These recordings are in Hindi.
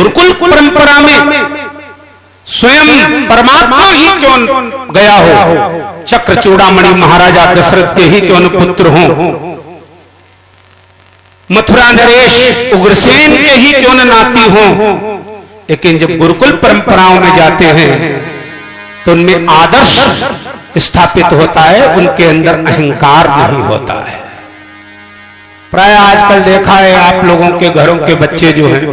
गुरुकुल परंपरा में स्वयं परमात्मा ही क्यों गया हो, चक्र चूड़ामणि महाराजा दशरथ के ही क्यों न पुत्र हो, मथुरा नरेश उग्रसेन के ही क्यों न नाती हो, लेकिन जब गुरुकुल परंपराओं में जाते हैं तो उनमें आदर्श स्थापित होता है, उनके अंदर अहंकार नहीं होता है। प्राय आजकल देखा है आप लोगों के घरों के बच्चे जो हैं,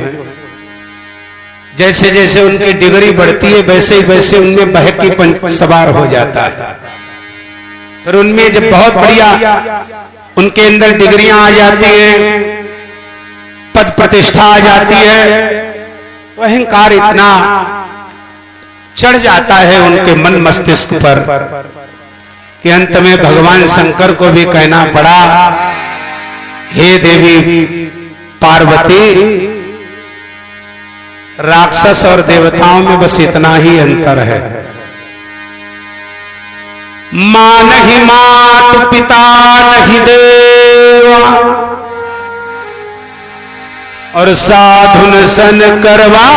जैसे जैसे उनकी डिग्री बढ़ती है वैसे ही वैसे उनमें बहकीपन सवार हो जाता है। फिर उनमें जब बहुत बढ़िया उनके अंदर डिग्रियां आ जाती हैं, पद प्रतिष्ठा आ जाती है, तो अहंकार इतना चढ़ जाता है उनके मन मस्तिष्क पर कि अंत में भगवान शंकर को भी कहना पड़ा, हे देवी पार्वती, राक्षस और देवताओं में बस इतना ही अंतर है, मां नहीं मात पिता नहीं देवा, और साधुन सन करवा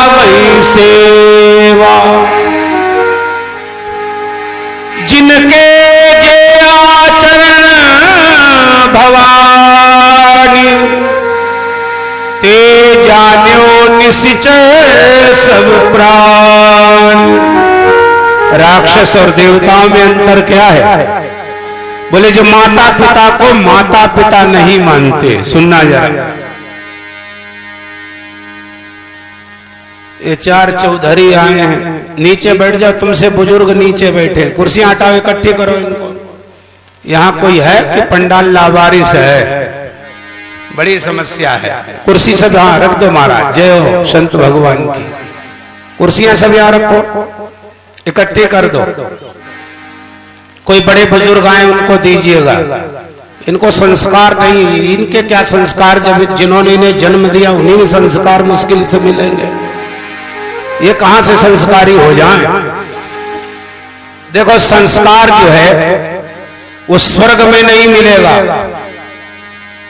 वही सेवा, जिनके जे आचरण भवानी, ते जान्यो निश्चय सब प्राणी। राक्षस और देवताओं में अंतर क्या है? बोले जो माता पिता को माता पिता नहीं मानते। सुनना जरा, ये चार चौधरी आए हैं, नीचे बैठ जाओ, तुमसे बुजुर्ग नीचे बैठे, कुर्सियां हटाओ, इकट्ठी करो इनको। यहाँ कोई है कि पंडाल लावारिस है? बड़ी समस्या है। कुर्सी सब यहाँ रख दो महाराज, जय हो संत भगवान की। कुर्सियां सब यहाँ रखो, इकट्ठी कर दो। कोई बड़े बुजुर्ग आए उनको दीजिएगा, इनको संस्कार नहीं, इनके क्या संस्कार, जब जिन्होंने इन्हें जन्म दिया उन्हीं में संस्कार मुश्किल से मिलेंगे, ये कहां से संस्कारी हो जाएं? देखो संस्कार जो है वो स्वर्ग में नहीं मिलेगा,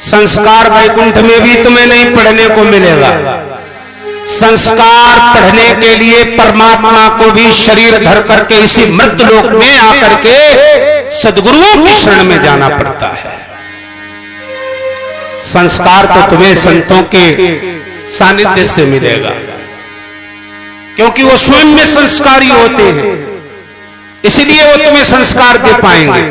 संस्कार वैकुंठ में भी तुम्हें नहीं पढ़ने को मिलेगा। संस्कार पढ़ने के लिए परमात्मा को भी शरीर धर करके इसी मृत्युलोक में आकर के सद्गुरुओं की शरण में जाना पड़ता है। संस्कार तो तुम्हें संतों के सानिध्य से मिलेगा, क्योंकि वो स्वयं में संस्कारी होते हैं, इसलिए वो तुम्हें संस्कार दे पाएंगे।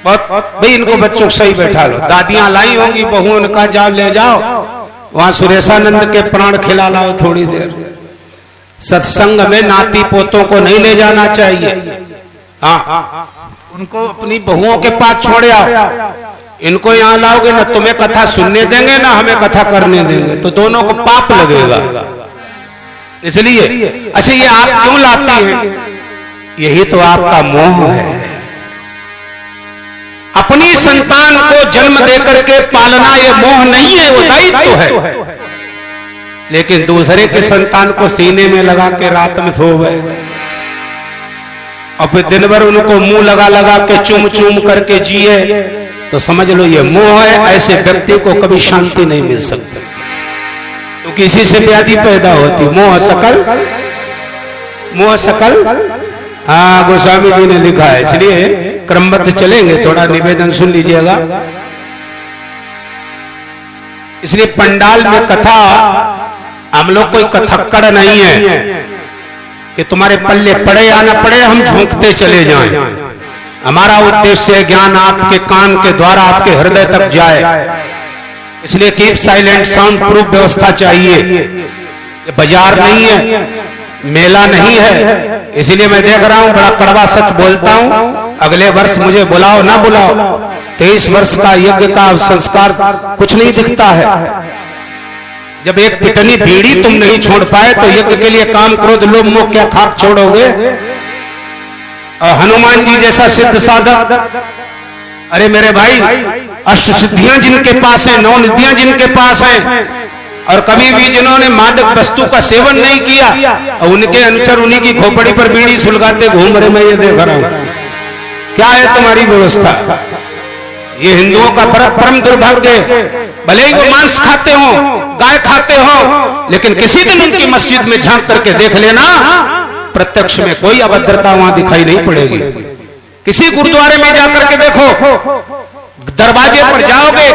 बहुत भाई इनको बच्चों को सही बैठा लो, दादियां लाई होंगी, बहुओं ने कहा जाओ ले जाओ वहां सुरेशानंद के प्राण खिला लाओ थोड़ी देर। सत्संग में नाती पोतों को नहीं ले जाना चाहिए, हाँ उनको अपनी बहुओं के पास छोड़ आओ। इनको यहाँ लाओगे ना तुम्हें कथा सुनने देंगे ना हमें कथा करने देंगे, तो दोनों को पाप लगेगा। इसलिए अच्छा ये आप क्यों लाती हैं? यही तो आपका मोह है। अपनी संतान को जन्म देकर के पालना ये मोह नहीं है, वो दायित्व है। लेकिन दूसरे के संतान को सीने में लगा के रात में सो गए और फिर दिन भर उनको मुंह लगा लगा के चूम चूम करके जिए, तो समझ लो ये मोह है। ऐसे व्यक्ति को कभी शांति नहीं मिल सकती, क्योंकि इसी से व्याधि पैदा होती। मोह सकल, मोह सकल, हाँ गोस्वामी जी ने लिखा है, इसलिए क्रमबद्ध चलेंगे। थोड़ा निवेदन सुन लीजिएगा। इसलिए पंडाल में कथा, हम लोग कोई कथक्कड़ नहीं है कि तुम्हारे पल्ले पड़े या ना पड़े हम झोंकते चले जाएं। हमारा उद्देश्य है ज्ञान आपके कान के द्वारा आपके हृदय तक जाए। इसलिए कीप साइलेंट, साउंड प्रूफ व्यवस्था चाहिए। ये बाजार नहीं है, मेला नहीं है। इसीलिए मैं देख रहा हूं, बड़ा कड़वा सच बोलता हूं। अगले वर्ष मुझे बुलाओ ना बुलाओ, 23 वर्ष का यज्ञ का संस्कार कुछ नहीं दिखता है। जब एक पिटनी बीड़ी तुम नहीं छोड़ पाए तो यज्ञ के लिए काम क्रोध लोभ मोह क्या खाक छोड़ोगे? और हनुमान जी जैसा सिद्ध साधक, अरे मेरे भाई अष्ट सिद्धियां जिनके पास है, 9 निधियां जिनके पास है, और कभी भी जिन्होंने मादक वस्तु का सेवन नहीं किया, और उनके अनुचर उन्हीं की खोपड़ी पर बीड़ी सुलगाते घूम रहे, मैं ये देख रहा हूं। क्या है तुम्हारी व्यवस्था? ये हिंदुओं का परम दुर्भाग्य। भले ही वो मांस खाते हो, गाय खाते हो, लेकिन किसी दिन उनकी मस्जिद में झांक करके देख लेना, प्रत्यक्ष में कोई अभद्रता वहां दिखाई नहीं पड़ेगी। किसी गुरुद्वारे में जाकर के देखो, दरवाजे पर जाओगे,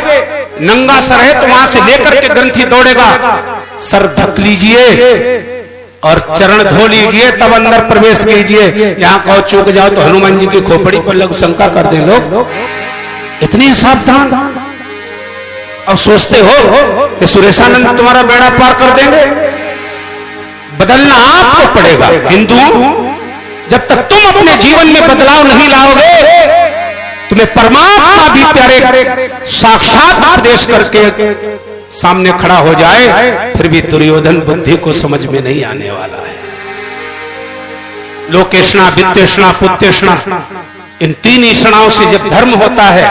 नंगा सर है तो वहां से लेकर के ग्रंथी दौड़ेगा, सर ढक लीजिए और चरण धो लीजिए तब अंदर प्रवेश कीजिए। यहां कहो चूक जाओ तो हनुमान जी की खोपड़ी पर लग शंका कर दे लोग, इतने सावधान। और सोचते हो कि सुरेशानंद तुम्हारा बेड़ा पार कर देंगे। बदलना आपको पड़ेगा। हिंदुओं, जब तक तुम अपने जीवन में बदलाव नहीं लाओगे, तुम्हें परमात्मा भी प्यारे साक्षात उपदेश करके सामने खड़ा हो जाए, फिर भी दुर्योधन बुद्धि को समझ में नहीं आने वाला है। लोकेशना, वित्तेषणा, पुत्तेषणा, इन 3 ईषणाओं से जब धर्म होता है,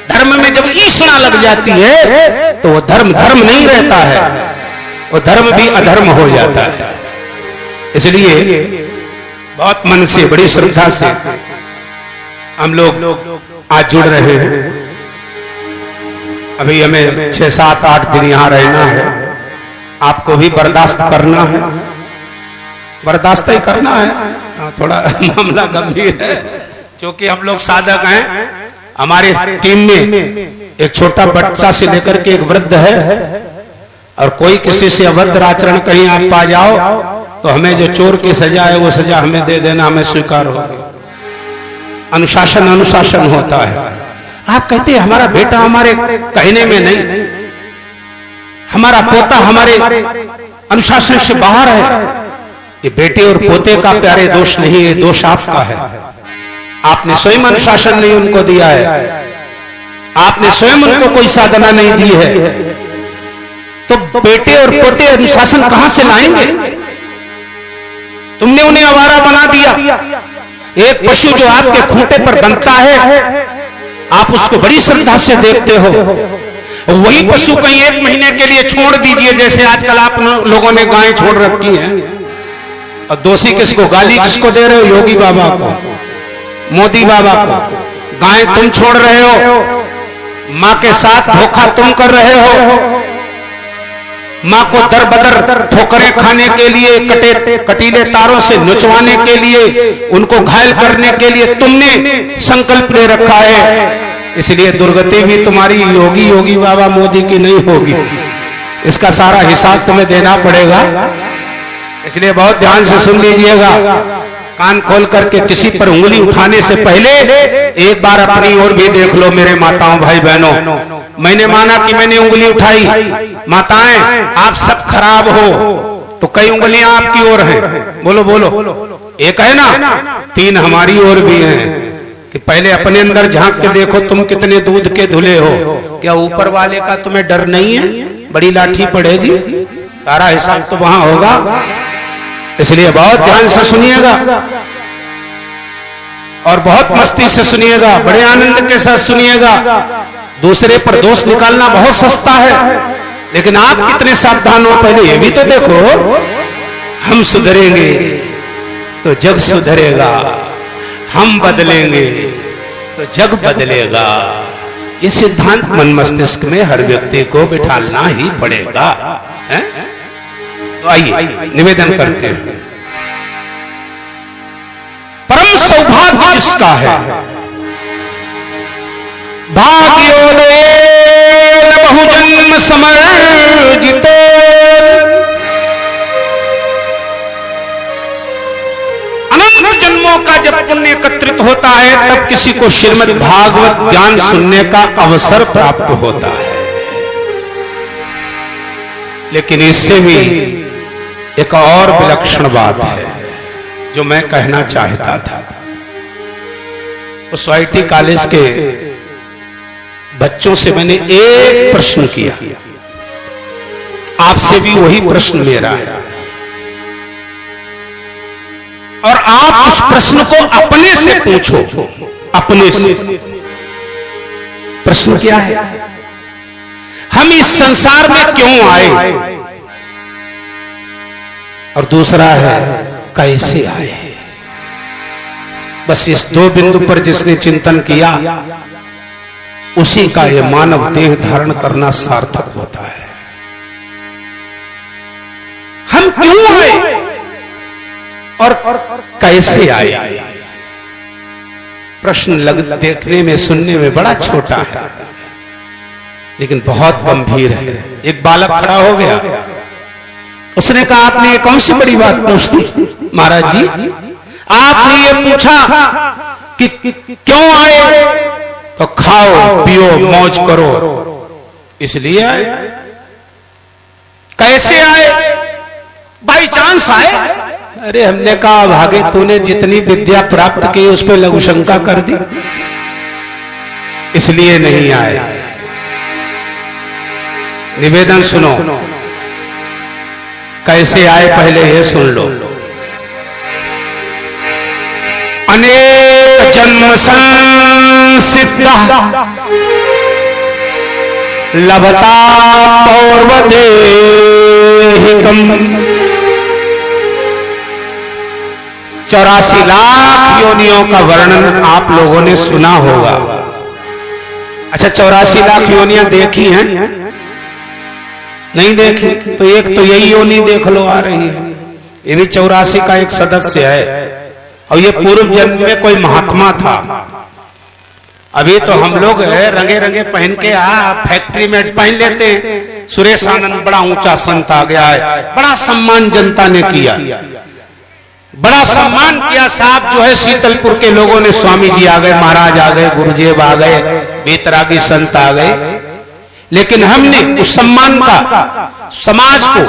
धर्म में जब ईषणा लग जाती है तो वो धर्म धर्म नहीं रहता है, वो धर्म भी अधर्म हो जाता है। इसलिए बहुत मन से, बड़ी श्रद्धा से हम लोग आज जुड़ रहे हैं। अभी हमें 6, 7, 8 दिन यहां रहना है। आपको भी बर्दाश्त करना है, बर्दाश्त ही करना है। थोड़ा मामला गंभीर है क्योंकि हम लोग साधक हैं। हमारे टीम में एक छोटा बच्चा से लेकर के एक वृद्ध है, और कोई किसी से अभद्र आचरण कहीं आप पा जाओ तो हमें जो चोर की सजा है वो सजा हमें दे देना, हमें स्वीकार होगी। अनुशासन अनुशासन होता है। आप कहते हैं हमारा बेटा हमारे कहने में नहीं, हमारा पोता हमारे अनुशासन से बाहर है। ये बेटे और पोते का प्यारे दोष नहीं है, दोष आपका है। आपने स्वयं अनुशासन नहीं उनको दिया है, आपने स्वयं उनको कोई साधना नहीं दी है, तो बेटे और पोते अनुशासन कहां से लाएंगे? तुमने उन्हें आवारा बना दिया। एक पशु जो आपके खूंटे पर बनता है, आप उसको बड़ी श्रद्धा से देखते हो, वही पशु कहीं 1 महीने के लिए छोड़ दीजिए, जैसे आजकल आप लोगों ने गायें छोड़ रखी हैं। और दोषी किसको, गाली किसको दे रहे हो? योगी बाबा को, मोदी बाबा को। गाय तुम छोड़ रहे हो, मां के साथ धोखा तुम कर रहे हो। मां को दर बदर ठोकरें खाने के लिए, कटीले तारों से नुचवाने के लिए, उनको घायल करने के लिए तुमने संकल्प ले रखा है। इसलिए दुर्गति भी तुम्हारी योगी बाबा मोदी की नहीं होगी। इसका सारा हिसाब तुम्हें देना पड़ेगा। इसलिए बहुत ध्यान से सुन लीजिएगा, कान खोल करके किसी पर उंगली उठाने से पहले एक बार अपनी ओर भी देख लो। मेरे माताओं, भाई बहनों, मैंने माना कि मैंने उंगली उठाई, माताएं आप सब खराब हो, तो कई उंगलियां आपकी ओर हैं। बोलो बोलो, एक है ना, 3 हमारी ओर भी हैं। कि पहले अपने अंदर झांक के देखो, तुम कितने दूध के धुले हो। क्या ऊपर वाले का तुम्हें डर नहीं है? बड़ी लाठी पड़ेगी, सारा हिसाब तो वहां होगा। इसलिए बहुत ध्यान से सुनिएगा और बहुत मस्ती से सुनिएगा, बड़े आनंद के साथ सुनिएगा। दूसरे पर दोष निकालना बहुत सस्ता है, लेकिन आप कितने सावधान हो पहले ये भी तो देखो। हम सुधरेंगे तो जग सुधरेगा, हम बदलेंगे तो जग बदलेगा। ये सिद्धांत मन मस्तिष्क में हर व्यक्ति को बिठाना ही पड़ेगा, है? तो आइए निवेदन करते हैं। परम सौभाग्य जिसका है, भाग्योदयेन बहुजन्म समर्जितो, अनंत जन्मों का जब पुण्य एकत्रित होता है तब किसी को श्रीमद् भागवत ज्ञान सुनने का अवसर प्राप्त होता है। लेकिन इससे भी एक और विलक्षण बात है जो मैं कहना चाहता था। उस IIT कॉलेज के बच्चों से मैंने एक प्रश्न किया, आपसे भी वही प्रश्न मेरा है, और आप उस प्रश्न को अपने से पूछो। अपने से प्रश्न क्या है? हम इस संसार में क्यों आए? और दूसरा है कैसे आए? बस इस 2 बिंदु पर जिसने चिंतन किया उसी का ये मानव देह धारण करना सार्थक होता है। हम क्यों आए और कैसे आए? प्रश्न देखने में सुनने में बड़ा छोटा है, लेकिन बहुत गंभीर है। एक बालक खड़ा हो गया, उसने कहा आपने ये कौन सी बड़ी बात पूछ दी महाराज जी? आपने ये पूछा कि क्यों आए, तो खाओ पियो मौज करो इसलिए आए। कैसे आए? बाई चांस आए। अरे हमने कहा भागे तूने जितनी विद्या प्राप्त की उस पर लघु शंका कर दी, इसलिए नहीं आए। निवेदन सुनो, कैसे आए पहले ये सुन लो। अनेक जन्म संसिद्ध लभता पौर्वदेहिकम। 84 लाख योनियों का वर्णन आप लोगों ने सुना होगा। अच्छा, 84 लाख योनियां देखी हैं? नहीं देखी तो एक तो यही योनि देख लो आ रही है, ये भी 84 का एक सदस्य है। और ये पूर्व जन्म में कोई महात्मा था। अभी तो हम लोग रंगे रंगे पहन के फैक्ट्री में पहन लेते हैं। सुरेश आनंद बड़ा ऊंचा संत आ गया है, बड़ा सम्मान जनता ने किया, बड़ा सम्मान किया। साहब जो है शीतलपुर के लोगों ने, स्वामी जी आ गए, महाराज आ गए, गुरुदेव आ गए, बेतरागी संत आ गए, लेकिन हमने उस सम्मान का समाज को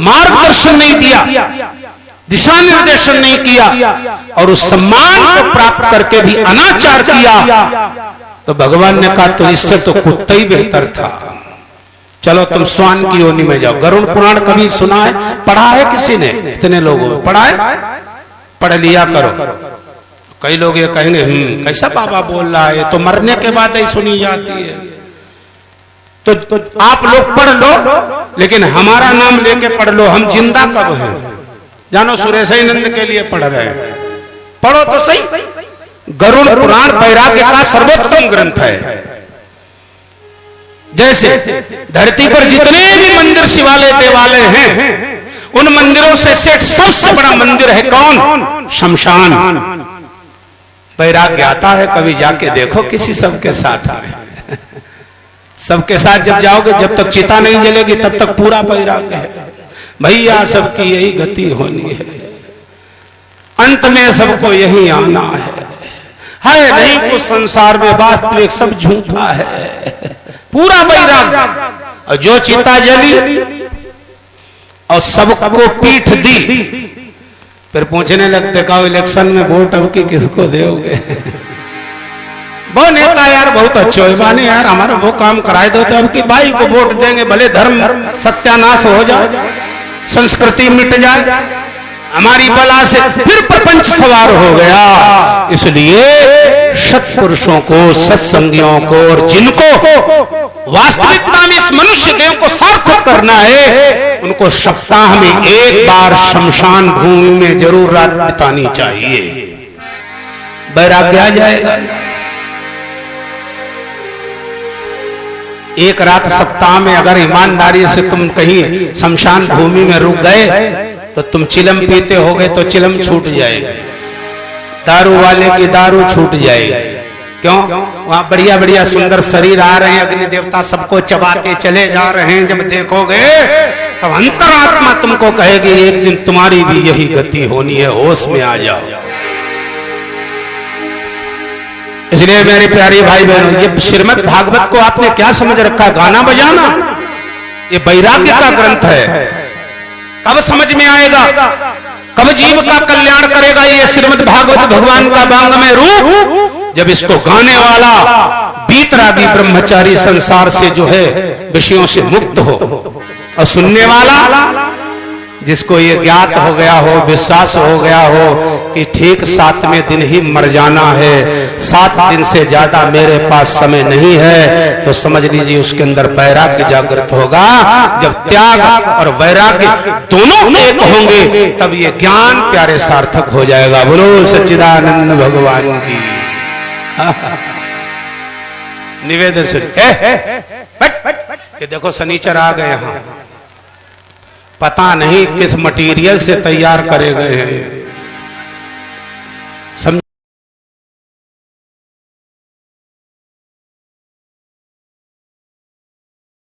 मार्गदर्शन नहीं दिया, दिशा निर्देशन नहीं किया, और उस सम्मान को प्राप्त करके भी अनाचार किया। तो भगवान ने कहा तो इससे तो कुत्ता ही बेहतर था। चलो तुम स्वान की योनि में जाओ। गरुड़ पुराण कभी सुना है, पढ़ा है किसी ने? इतने लोगों में पढ़ा है, पढ़ लिया करो। कई लोग ये कहेंगे कैसा बाबा बोल रहा है, तो मरने के बाद ही सुनी जाती है। तो आप लोग पढ़ लो, लेकिन हमारा नाम लेके पढ़ लो। हम जिंदा कब हैं? जानो सुरेशानंद के लिए पढ़ रहे हैं, पढ़ो तो सही। गरुड़ पुराण वैराग्य का सर्वोत्तम ग्रंथ है। जैसे धरती पर जितने भी मंदिर शिवालय देवालय हैं, उन मंदिरों से सेठ सबसे बड़ा मंदिर है कौन? शमशान। वैराग्य आता है, कभी जाके देखो किसी सबके साथ में। सबके साथ जब जाओगे, जब तक चिता नहीं जलेगी तब तक पूरा वैराग्य है। भैया सबकी यही गति होनी है, अंत में सबको यही आना है नहीं कुछ संसार में, वास्तविक सब झूठा है। पूरा वैराग्य। और जो चिता जली और सबको पीठ दी, फिर पूछने लगते का इलेक्शन में वोट अब की किसको दोगे? वो नेता यार बहुत अच्छे हो बाने यार, हमारा वो काम कराए दो, तो अब की भाई को वोट देंगे, भले धर्म सत्यानाश हो जाए, संस्कृति मिट जाए, हमारी बला से फिर प्रपंच सवार हो गया। इसलिए सत्पुरुषों को, सत्संगियों को, और जिनको वास्तविकता में इस मनुष्य देह को सार्थक करना है, उनको सप्ताह में एक बार शमशान भूमि में जरूर रात बितानी चाहिए। वैराग्य आ जाएगा। एक रात सप्ताह में अगर ईमानदारी से तुम कहीं शमशान भूमि में रुक गए, तो तुम चिलम पीते होगे तो चिलम छूट जाएगी, दारू वाले की दारू छूट जाएगी। क्यों? वहां बढ़िया बढ़िया सुंदर शरीर आ रहे हैं, अग्नि देवता सबको चबाते चले जा रहे हैं। जब देखोगे तब अंतरात्मा तुमको कहेगी एक दिन तुम्हारी भी यही गति होनी है, होश में आ जाओ। इसलिए मेरे प्यारे भाई बहनों, ये श्रीमद् भागवत को आपने क्या समझ रखा? गाना बजाना? ये वैराग्य का ग्रंथ है। कब समझ में आएगा, कब जीव का कल्याण करेगा ये श्रीमद् भागवत भगवान का वांग्मय रूप? जब इसको गाने वाला बीतरागी ब्रह्मचारी संसार से जो है विषयों से मुक्त हो, और सुनने वाला जिसको ये ज्ञात हो गया हो, विश्वास हो गया हो कि ठीक 7वें दिन ही मर जाना है, 7 दिन से ज्यादा मेरे पास समय नहीं है, तो समझ लीजिए उसके अंदर वैराग्य जागृत होगा। जब त्याग और वैराग्य दोनों एक होंगे, तब ये ज्ञान प्यारे सार्थक हो जाएगा। बोलो सच्चिदानंद भगवान की। निवेदन से ये देखो शनिचर आ गए यहाँ, पता नहीं किस मटेरियल से तैयार करे गए हैं।